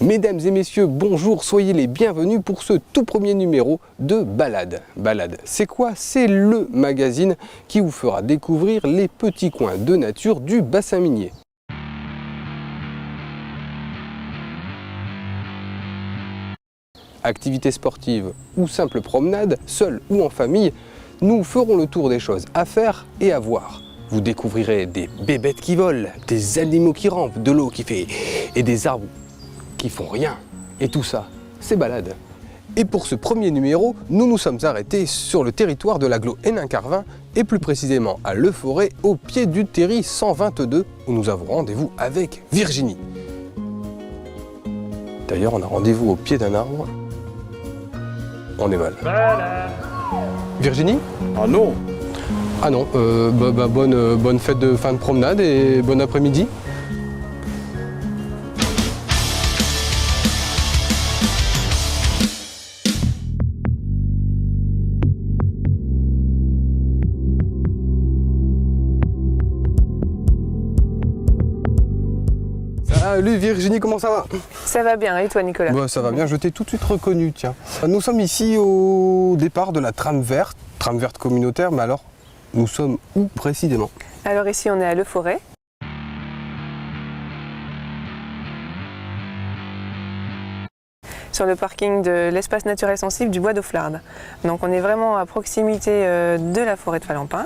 Mesdames et messieurs, bonjour, soyez les bienvenus pour ce tout premier numéro de Balade. Balade, c'est quoi? C'est le magazine qui vous fera découvrir les petits coins de nature du bassin minier. Activités sportives ou simples promenades, seuls ou en famille, nous ferons le tour des choses à faire et à voir. Vous découvrirez des bébêtes qui volent, des animaux qui rampent, de l'eau qui fait et des arbres qui font rien. Et tout ça, c'est Balade. Et pour ce premier numéro, nous nous sommes arrêtés sur le territoire de l'agglo Hénin-Carvin et plus précisément à Le Forêt, au pied du terri 122 où nous avons rendez-vous avec Virginie. D'ailleurs, on a rendez-vous au pied d'un arbre. On est mal. Virginie? Ah non. Ah non, bonne fête de fin de promenade et bon après-midi. Salut Virginie, comment ça va? Ça va bien, et toi Nicolas? Bah, ça va bien, je t'ai tout de suite reconnu, tiens. Nous sommes ici au départ de la trame verte communautaire, mais alors, nous sommes où précisément? Alors ici on est à Le Forêt. Sur le parking de l'espace naturel sensible du bois d'Auflarde. Donc on est vraiment à proximité de la forêt de Falampin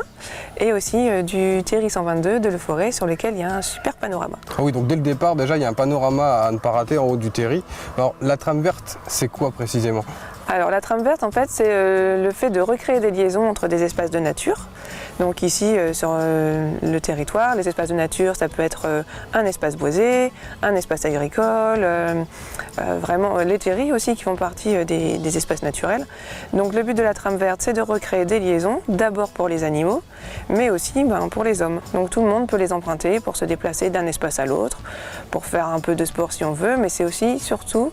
et aussi du terri 122 de Le Forêt sur lequel il y a un super panorama. Ah oui, donc dès le départ déjà il y a un panorama à ne pas rater en haut du terri. Alors la trame verte, c'est quoi précisément? Alors la trame verte en fait c'est le fait de recréer des liaisons entre des espaces de nature. Donc ici sur le territoire, les espaces de nature ça peut être un espace boisé, un espace agricole, vraiment les terris aussi qui font partie des espaces naturels. Donc le but de la trame verte c'est de recréer des liaisons, d'abord pour les animaux, mais aussi pour les hommes. Donc tout le monde peut les emprunter pour se déplacer d'un espace à l'autre, pour faire un peu de sport si on veut, mais c'est aussi surtout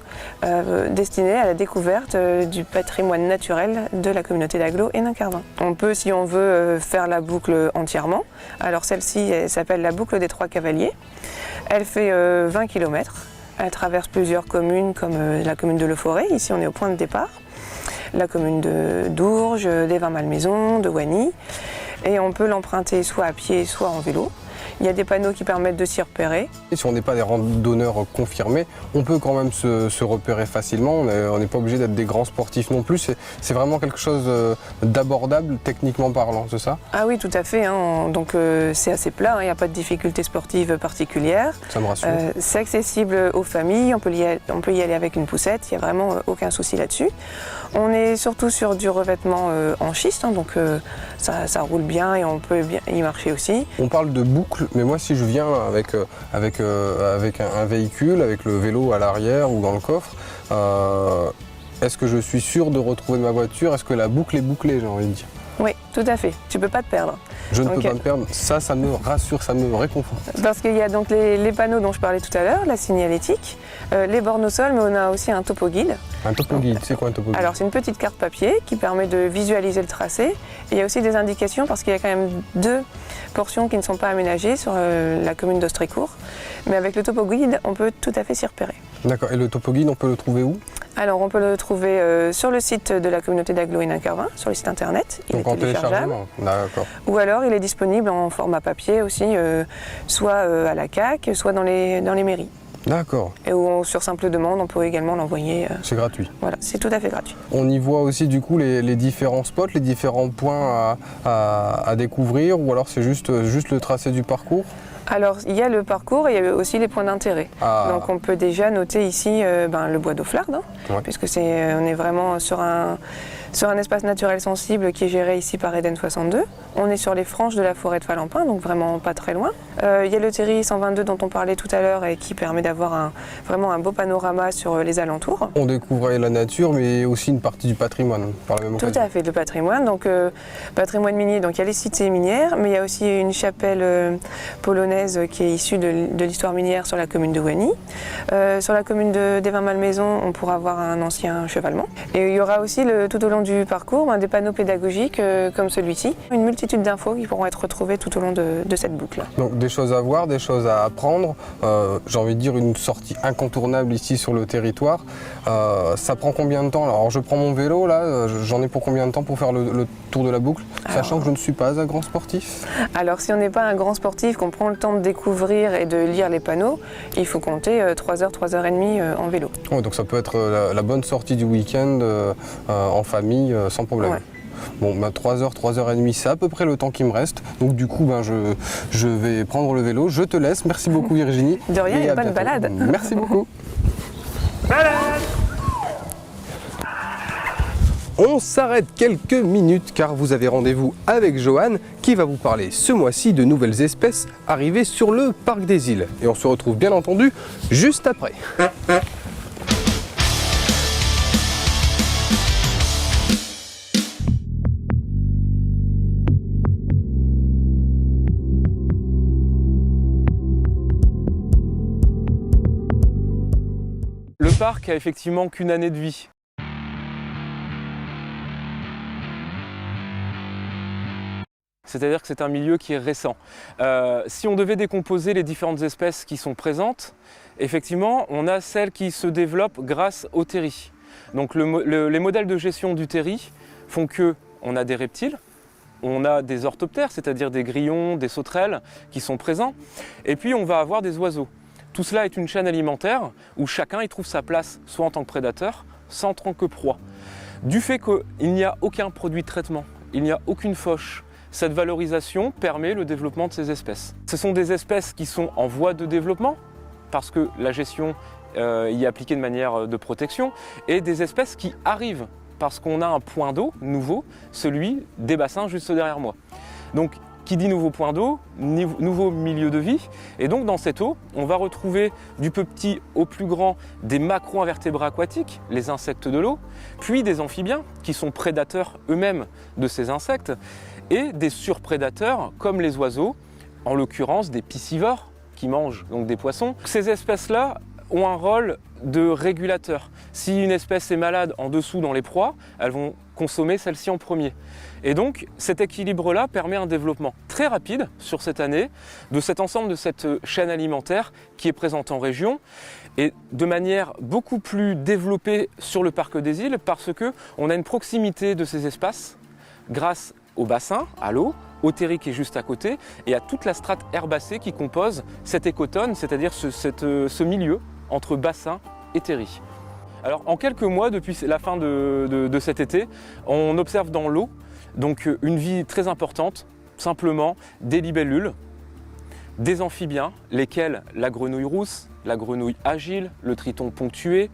destiné à la découverte du patrimoine naturel de la communauté d'agglo Hénin-Carvin. On peut, si on veut, faire la boucle entièrement. Alors celle-ci, elle s'appelle la boucle des Trois Cavaliers. Elle fait 20 km. Elle traverse plusieurs communes comme la commune de Le Forêt, ici on est au point de départ, la commune de Dourges, d'Evin-Malmaison, de Wany. Et on peut l'emprunter soit à pied, soit en vélo. Il y a des panneaux qui permettent de s'y repérer. Et si on n'est pas des randonneurs confirmés, on peut quand même se repérer facilement. On n'est pas obligé d'être des grands sportifs non plus. C'est vraiment quelque chose d'abordable, techniquement parlant, c'est ça? Ah oui, tout à fait. Donc c'est assez plat, il n'y a pas de difficultés sportives particulières. Ça me rassure. C'est accessible aux familles, on peut y aller avec une poussette, il n'y a vraiment aucun souci là-dessus. On est surtout sur du revêtement en schiste, donc ça roule bien et on peut bien y marcher aussi. On parle de boucle, mais moi si je viens avec un véhicule, avec le vélo à l'arrière ou dans le coffre, est-ce que je suis sûr de retrouver ma voiture? Est-ce que la boucle est bouclée, j'ai envie de dire? Oui, tout à fait. Tu ne peux pas te perdre. Je ne peux pas me perdre. Ça me rassure, ça me réconforte. Parce qu'il y a donc les panneaux dont je parlais tout à l'heure, la signalétique, les bornes au sol, mais on a aussi un topo guide. Un topo guide, c'est quoi un topo guide? Alors c'est une petite carte papier qui permet de visualiser le tracé. Et il y a aussi des indications parce qu'il y a quand même deux portions qui ne sont pas aménagées sur la commune d'Austrécourt. Mais avec le topo guide, on peut tout à fait s'y repérer. D'accord. Et le topo guide, on peut le trouver où? Alors on peut le trouver sur le site de la communauté d'agglo Hénin-Carvin, sur le site internet. Donc en téléchargement, d'accord. Ou alors il est disponible en format papier aussi, soit à la CAC, soit dans les mairies. D'accord. Et sur simple demande, on peut également l'envoyer. C'est gratuit. Voilà, c'est tout à fait gratuit. On y voit aussi du coup les différents spots, les différents points à découvrir, ou alors c'est juste le tracé du parcours? Alors il y a le parcours et il y a aussi les points d'intérêt. Ah. Donc on peut déjà noter ici le bois d'Auflarde, puisque on est vraiment sur un espace naturel sensible qui est géré ici par Eden 62. On est sur les franges de la forêt de Falampin, donc vraiment pas très loin. Il y a le terri 122 dont on parlait tout à l'heure et qui permet d'avoir vraiment un beau panorama sur les alentours. On découvrait la nature mais aussi une partie du patrimoine par la même occasion. Tout à fait, le patrimoine. Donc patrimoine minier, donc il y a les cités minières, mais il y a aussi une chapelle polonaise qui est issue de l'histoire minière sur la commune de Wany. Sur la commune d'Evin-Malmaison, on pourra voir un ancien chevalement. Et il y aura aussi tout au long long du parcours, des panneaux pédagogiques comme celui-ci. Une multitude d'infos qui pourront être retrouvées tout au long de cette boucle. Donc des choses à voir, des choses à apprendre. J'ai envie de dire une sortie incontournable ici sur le territoire. Ça prend combien de temps? Alors je prends mon vélo là, j'en ai pour combien de temps pour faire le tour de la boucle? Sachant que je ne suis pas un grand sportif. Alors si on n'est pas un grand sportif, qu'on prend le temps de découvrir et de lire les panneaux, il faut compter 3 heures, 3 heures et demie en vélo. Ouais, donc ça peut être la bonne sortie du week-end en famille sans problème. Ouais. Bon, 3 heures, 3 heures et demie, c'est à peu près le temps qui me reste. Donc du coup, je vais prendre le vélo. Je te laisse. Merci beaucoup Virginie. De rien, et bonne balade. Merci beaucoup. Balade. On s'arrête quelques minutes car vous avez rendez-vous avec Joanne qui va vous parler ce mois-ci de nouvelles espèces arrivées sur le parc des îles. Et on se retrouve bien entendu juste après. Le parc a effectivement qu'une année de vie. C'est-à-dire que c'est un milieu qui est récent. Si on devait décomposer les différentes espèces qui sont présentes, effectivement, on a celles qui se développent grâce au terri. Donc les modèles de gestion du terri font qu'on a des reptiles, on a des orthoptères, c'est-à-dire des grillons, des sauterelles qui sont présents, et puis on va avoir des oiseaux. Tout cela est une chaîne alimentaire où chacun y trouve sa place, soit en tant que prédateur, soit en tant que proie. Du fait qu'il n'y a aucun produit de traitement, il n'y a aucune fauche, cette valorisation permet le développement de ces espèces. Ce sont des espèces qui sont en voie de développement, parce que la gestion y est appliquée de manière de protection, et des espèces qui arrivent, parce qu'on a un point d'eau nouveau, celui des bassins juste derrière moi. Donc, qui dit nouveau point d'eau, nouveau milieu de vie, et donc dans cette eau, on va retrouver du plus petit au plus grand des macro-invertébrés aquatiques, les insectes de l'eau, puis des amphibiens qui sont prédateurs eux-mêmes de ces insectes, et des surprédateurs comme les oiseaux, en l'occurrence des piscivores qui mangent donc des poissons. Ces espèces-là ont un rôle de régulateur. Si une espèce est malade en dessous dans les proies, elles vont consommer celle-ci en premier. Et donc cet équilibre-là permet un développement très rapide sur cette année de cet ensemble de cette chaîne alimentaire qui est présente en région et de manière beaucoup plus développée sur le parc des îles parce qu'on a une proximité de ces espaces grâce au bassin, à l'eau, au terri qui est juste à côté et à toute la strate herbacée qui compose cet écotone, c'est-à-dire ce milieu entre bassin et terri. Alors en quelques mois, depuis la fin de cet été, on observe dans l'eau donc une vie très importante, simplement des libellules, des amphibiens, lesquels la grenouille rousse, la grenouille agile, le triton ponctué,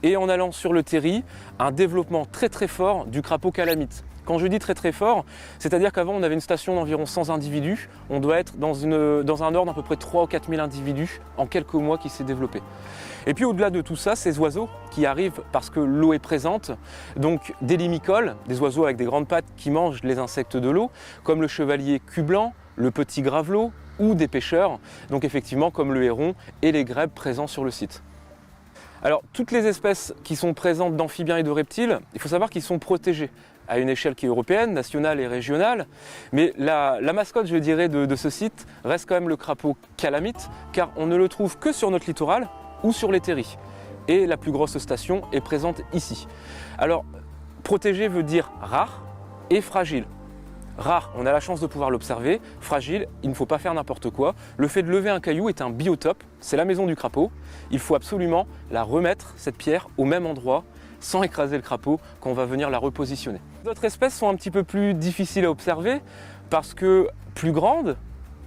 et en allant sur le terri, un développement très très fort du crapaud calamite. Quand je dis très très fort, c'est-à-dire qu'avant on avait une station d'environ 100 individus, on doit être dans un ordre d'à peu près 3 ou 4 000 individus en quelques mois qui s'est développé. Et puis au-delà de tout ça, ces oiseaux qui arrivent parce que l'eau est présente, donc des limicoles, des oiseaux avec des grandes pattes qui mangent les insectes de l'eau, comme le chevalier cul-blanc, le petit gravelot ou des pêcheurs, donc effectivement comme le héron et les grèbes présents sur le site. Alors toutes les espèces qui sont présentes d'amphibiens et de reptiles, il faut savoir qu'ils sont protégés à une échelle qui est européenne, nationale et régionale. Mais la mascotte, je dirais, de ce site reste quand même le crapaud calamite, car on ne le trouve que sur notre littoral ou sur les terris. Et la plus grosse station est présente ici. Alors, protégé veut dire rare et fragile. Rare, on a la chance de pouvoir l'observer. Fragile, il ne faut pas faire n'importe quoi. Le fait de lever un caillou est un biotope, c'est la maison du crapaud. Il faut absolument la remettre, cette pierre, au même endroit, sans écraser le crapaud quand on va venir la repositionner. D'autres espèces sont un petit peu plus difficiles à observer parce que plus grandes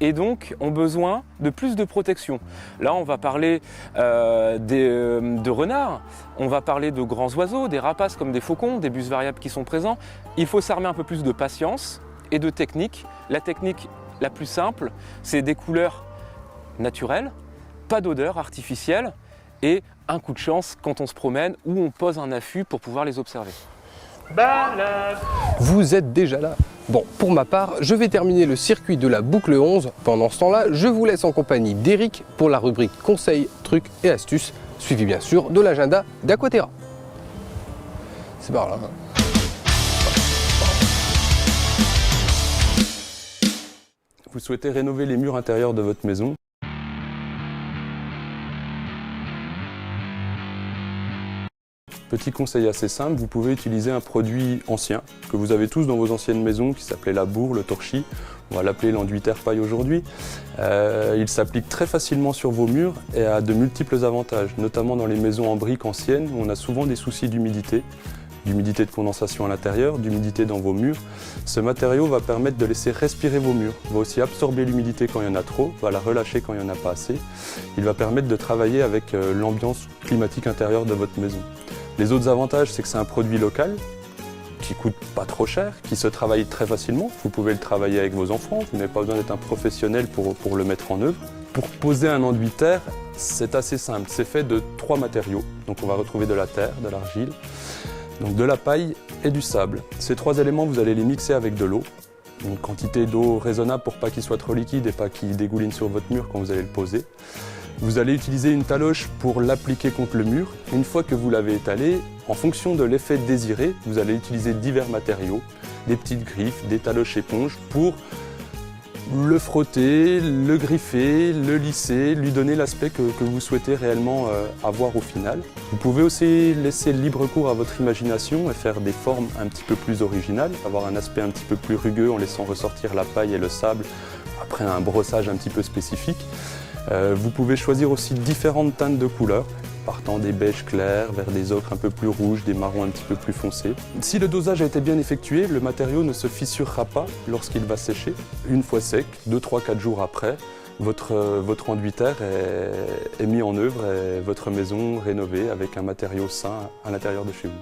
et donc ont besoin de plus de protection. Là, on va parler de renards, on va parler de grands oiseaux, des rapaces comme des faucons, des bus variables qui sont présents. Il faut s'armer un peu plus de patience et de technique. La technique la plus simple, c'est des couleurs naturelles, pas d'odeur artificielle et un coup de chance quand on se promène ou on pose un affût pour pouvoir les observer. Balade. Vous êtes déjà là. Bon, pour ma part, je vais terminer le circuit de la boucle 11. Pendant ce temps-là, je vous laisse en compagnie d'Eric pour la rubrique conseils, trucs et astuces, suivi bien sûr de l'agenda d'Aquaterra. C'est par là. Vous souhaitez rénover les murs intérieurs de votre maison. Petit conseil assez simple, vous pouvez utiliser un produit ancien que vous avez tous dans vos anciennes maisons qui s'appelait la bourre, le torchis. On va l'appeler l'enduit terre-paille aujourd'hui. Il s'applique très facilement sur vos murs et a de multiples avantages, notamment dans les maisons en briques anciennes où on a souvent des soucis d'humidité de condensation à l'intérieur, d'humidité dans vos murs. Ce matériau va permettre de laisser respirer vos murs, va aussi absorber l'humidité quand il y en a trop, va la relâcher quand il n'y en a pas assez. Il va permettre de travailler avec l'ambiance climatique intérieure de votre maison. Les autres avantages, c'est que c'est un produit local, qui coûte pas trop cher, qui se travaille très facilement. Vous pouvez le travailler avec vos enfants, vous n'avez pas besoin d'être un professionnel pour le mettre en œuvre. Pour poser un enduit terre, c'est assez simple, c'est fait de 3 matériaux. Donc on va retrouver de la terre, de l'argile, donc de la paille et du sable. Ces 3 éléments, vous allez les mixer avec de l'eau. Une quantité d'eau raisonnable pour pas qu'il soit trop liquide et pas qu'il dégouline sur votre mur quand vous allez le poser. Vous allez utiliser une taloche pour l'appliquer contre le mur. Une fois que vous l'avez étalé, en fonction de l'effet désiré, vous allez utiliser divers matériaux, des petites griffes, des taloches éponges pour le frotter, le griffer, le lisser, lui donner l'aspect que vous souhaitez réellement avoir au final. Vous pouvez aussi laisser libre cours à votre imagination et faire des formes un petit peu plus originales, avoir un aspect un petit peu plus rugueux en laissant ressortir la paille et le sable après un brossage un petit peu spécifique. Vous pouvez choisir aussi différentes teintes de couleurs, partant des beiges clairs vers des ocres un peu plus rouges, des marrons un petit peu plus foncés. Si le dosage a été bien effectué, le matériau ne se fissurera pas lorsqu'il va sécher. Une fois sec, 2, 3, 4 jours après, votre enduit terre est mis en œuvre et votre maison rénovée avec un matériau sain à l'intérieur de chez vous.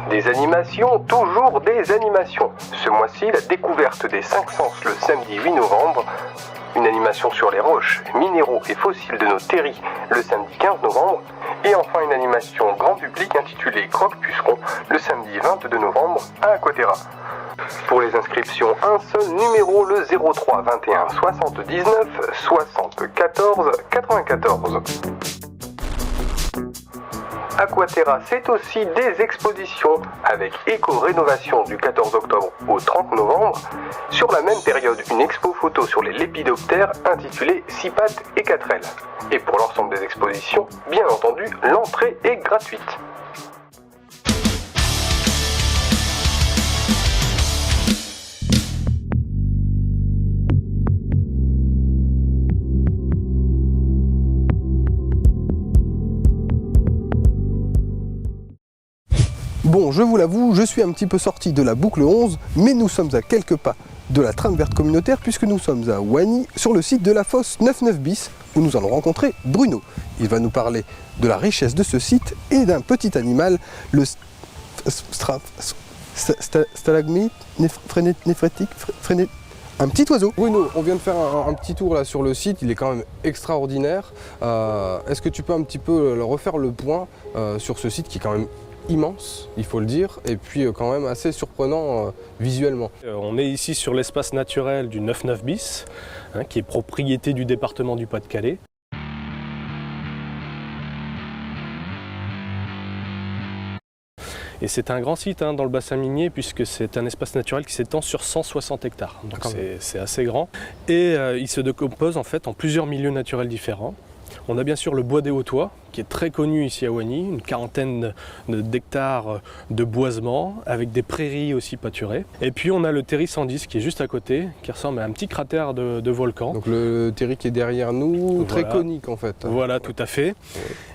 Des animations, toujours des animations. Ce mois-ci, la découverte des 5 sens le samedi 8 novembre. Une animation sur les roches, minéraux et fossiles de nos terris le samedi 15 novembre. Et enfin une animation grand public intitulée Croque-Puceron le samedi 22 novembre à Aquaterra. Pour les inscriptions, un seul numéro, le 03 21 79 74 94. Aquaterra, c'est aussi des expositions avec éco-rénovation du 14 octobre au 30 novembre. Sur la même période, une expo photo sur les lépidoptères intitulée 6 pattes et 4 ailes. Et pour l'ensemble des expositions, bien entendu, l'entrée est gratuite. Bon, je vous l'avoue, je suis un petit peu sorti de la boucle 11, mais nous sommes à quelques pas de la Trame Verte Communautaire puisque nous sommes à Wany, sur le site de la fosse 99 bis, où nous allons rencontrer Bruno. Il va nous parler de la richesse de ce site et d'un petit animal, le stalagmite néphrétique, un petit oiseau. Bruno, on vient de faire un petit tour là sur le site, il est quand même extraordinaire. Est-ce que tu peux un petit peu refaire le point sur ce site qui est quand même immense, il faut le dire, et puis quand même assez surprenant visuellement. On est ici sur l'espace naturel du 99 bis, qui est propriété du département du Pas-de-Calais. Et c'est un grand site dans le bassin minier puisque c'est un espace naturel qui s'étend sur 160 hectares. Donc c'est assez grand. Et il se décompose en fait en plusieurs milieux naturels différents. On a bien sûr le bois des Hautois, qui est très connu ici à Wany, une quarantaine d'hectares de boisement, avec des prairies aussi pâturées. Et puis on a le terri 110 qui est juste à côté, qui ressemble à un petit cratère de volcan. Donc le terri qui est derrière nous, voilà. Très conique en fait. Voilà, tout à fait.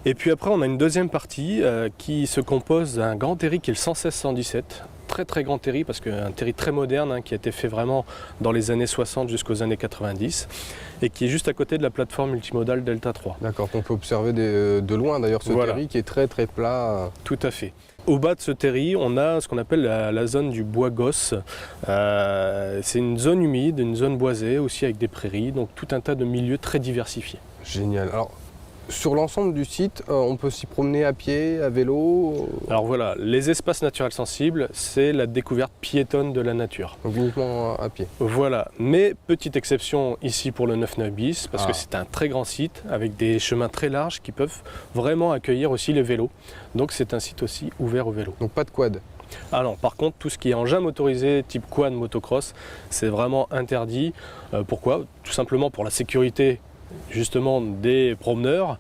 Et puis après on a une deuxième partie qui se compose d'un grand terri qui est le 116-117. Très grand terri, parce qu'un terri très moderne qui a été fait vraiment dans les années 60 jusqu'aux années 90 et qui est juste à côté de la plateforme multimodale Delta 3. D'accord, qu'on peut observer de loin d'ailleurs ce terri qui est très plat. Tout à fait. Au bas de ce terri, on a ce qu'on appelle la zone du bois gosse. C'est une zone humide, une zone boisée aussi avec des prairies, donc tout un tas de milieux très diversifiés. Génial. Alors, Sur l'ensemble du site, on peut s'y promener à pied, à vélo, Alors voilà, les espaces naturels sensibles, c'est la découverte piétonne de la nature. donc uniquement à pied. Voilà, mais petite exception ici pour le 9-9 bis, parce que c'est un très grand site avec des chemins très larges qui peuvent vraiment accueillir aussi les vélos. Donc c'est un site aussi ouvert aux vélos. Donc pas de quad. Ah non, par contre, tout ce qui est engin motorisé type quad, motocross, c'est vraiment interdit. Pourquoi? Tout simplement pour la sécurité justement des promeneurs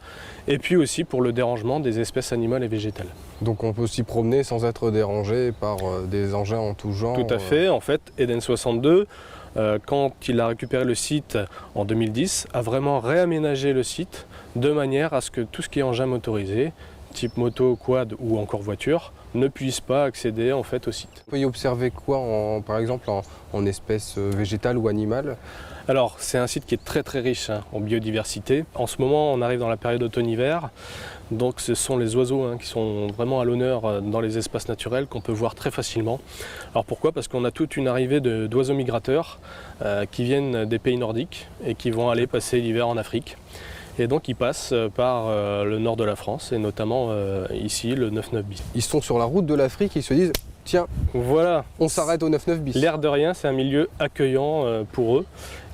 et puis aussi pour le dérangement des espèces animales et végétales. Donc on peut s'y promener sans être dérangé par des engins en tout genre. Tout à fait. En fait, Eden 62, quand il a récupéré le site en 2010, a vraiment réaménagé le site de manière à ce que tout ce qui est engin motorisé, type moto, quad ou encore voiture, ne puisse pas accéder en fait au site. On peut y observer quoi, par exemple, en espèces végétales ou animales? Alors, c'est un site qui est très très riche en biodiversité. En ce moment, on arrive dans la période automne-hiver, donc ce sont les oiseaux qui sont vraiment à l'honneur dans les espaces naturels qu'on peut voir très facilement. Alors pourquoi? Parce qu'on a toute une arrivée d'oiseaux migrateurs qui viennent des pays nordiques et qui vont aller passer l'hiver en Afrique. Et donc ils passent par le nord de la France et notamment ici le 9-9 bis. Ils sont sur la route de l'Afrique et ils se disent tiens, voilà, on s'arrête au 9-9 bis. L'air de rien, c'est un milieu accueillant pour eux.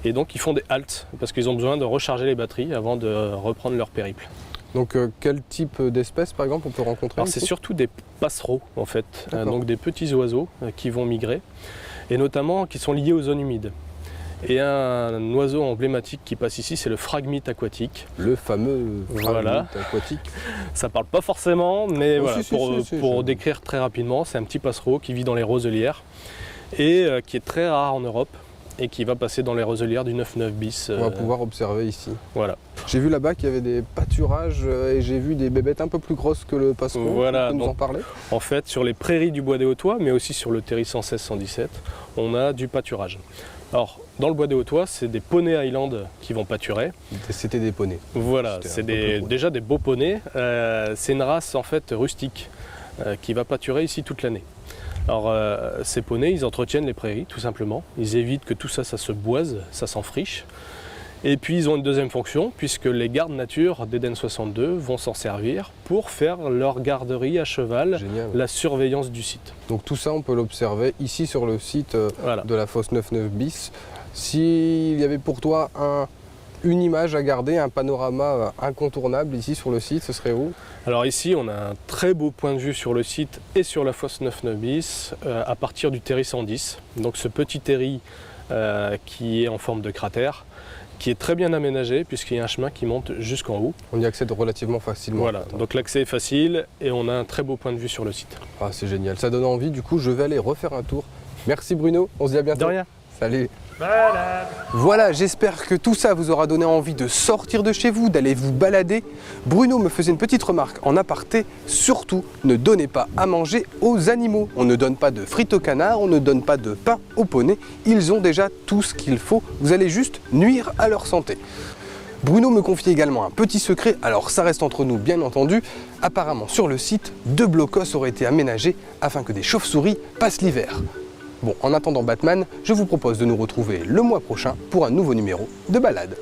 Et donc ils font des haltes parce qu'ils ont besoin de recharger les batteries avant de reprendre leur périple. Donc quel type d'espèces par exemple on peut rencontrer? Alors c'est surtout des passereaux en fait, donc des petits oiseaux qui vont migrer et notamment qui sont liés aux zones humides. Et un oiseau emblématique qui passe ici, c'est le phragmite aquatique. Le fameux phragmite aquatique. Ça parle pas forcément, mais voilà, pour si. décrire très rapidement, c'est un petit passereau qui vit dans les roselières et qui est très rare en Europe et qui va passer dans les roselières du 9-9 bis. On va pouvoir observer ici. Voilà. J'ai vu là-bas qu'il y avait des pâturages et j'ai vu des bébêtes un peu plus grosses que le passereau. Voilà, tu peux nous en parler? En fait, sur les prairies du bois des Hautois, mais aussi sur le terri 116-117, on a du pâturage. Alors, dans le bois des Hautois, c'est des poneys Highland qui vont pâturer. C'était des poneys. Voilà, c'est déjà des beaux poneys. C'est une race en fait rustique qui va pâturer ici toute l'année. Alors, ces poneys, ils entretiennent les prairies tout simplement. Ils évitent que tout ça, ça se boise, ça s'enfriche. Et puis ils ont une deuxième fonction, puisque les gardes nature d'Eden 62 vont s'en servir pour faire leur garderie à cheval, Génial. la surveillance du site. Donc tout ça, on peut l'observer ici sur le site Voilà. de la fosse 9-9 bis. S'il y avait pour toi une image à garder, un panorama incontournable ici sur le site, ce serait où? Alors ici, on a un très beau point de vue sur le site et sur la fosse 9-9 bis à partir du terri 110. Donc ce petit terri qui est en forme de cratère, qui est très bien aménagé puisqu'il y a un chemin qui monte jusqu'en haut. On y accède relativement facilement. Voilà, donc l'accès est facile et on a un très beau point de vue sur le site. Ah, c'est génial, ça donne envie, du coup je vais aller refaire un tour. Merci Bruno, on se dit à bientôt. De rien. Salut. Voilà, j'espère que tout ça vous aura donné envie de sortir de chez vous, d'aller vous balader. Bruno me faisait une petite remarque en aparté, surtout ne donnez pas à manger aux animaux. On ne donne pas de frites au canard, on ne donne pas de pain aux poneys, ils ont déjà tout ce qu'il faut, vous allez juste nuire à leur santé. Bruno me confie également un petit secret, alors ça reste entre nous bien entendu. Apparemment sur le site, 2 blocos auraient été aménagés afin que des chauves-souris passent l'hiver. Bon, en attendant Batman, je vous propose de nous retrouver le mois prochain pour un nouveau numéro de Balade.